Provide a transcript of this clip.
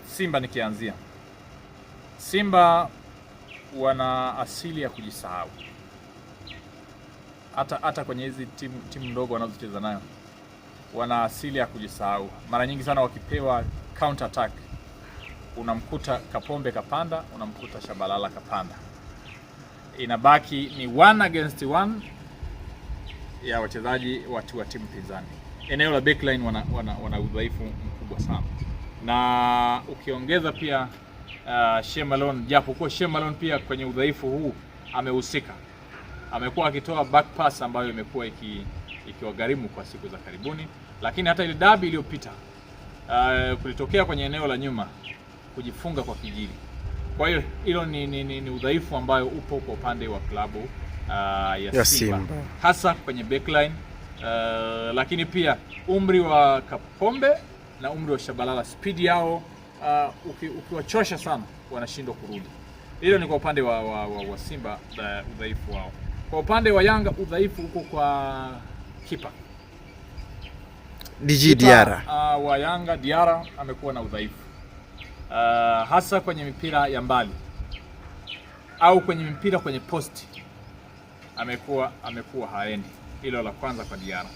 Simba nikianzia, Simba wana asili ya kujisahau. Hata kwenye hizi timu ndogo wanazocheza nayo wana asili ya kujisahau. Mara nyingi sana wakipewa counter attack, unamkuta Kapombe kapanda, unamkuta Shabalala kapanda, inabaki ni 1 against 1 ya wachezaji wa timu pinzani. Eneo la backline wana udhaifu mkubwa sana, na ukiongeza pia Sheikh Malone, japo kwa Sheikh Malone pia kwenye udhaifu huu amehusika, amekuwa akitoa back pass ambayo imekuwa ikiwagharimu kwa siku za karibuni. Lakini hata ile dabi iliyopita kulitokea kwenye eneo la nyuma kujifunga kwa kijili. Kwa hiyo hilo ni udhaifu ambayo upo kwa upande wa klabu ya Simba, hasa kwenye backline. Lakini pia umri wa Kapombe na umri wa Shabalala, speed yao ukiwachosha sana wanashindwa kurudi. Hilo ni kwa upande wa Simba, udhaifu wao. Kwa upande wa Yanga udhaifu uko kwa kipa Djigui Diarra. Wa Yanga Diarra amekuwa na udhaifu hasa kwenye mipira ya mbali au kwenye posti, amekuwa haendi. Hilo la kwanza kwa Diarra.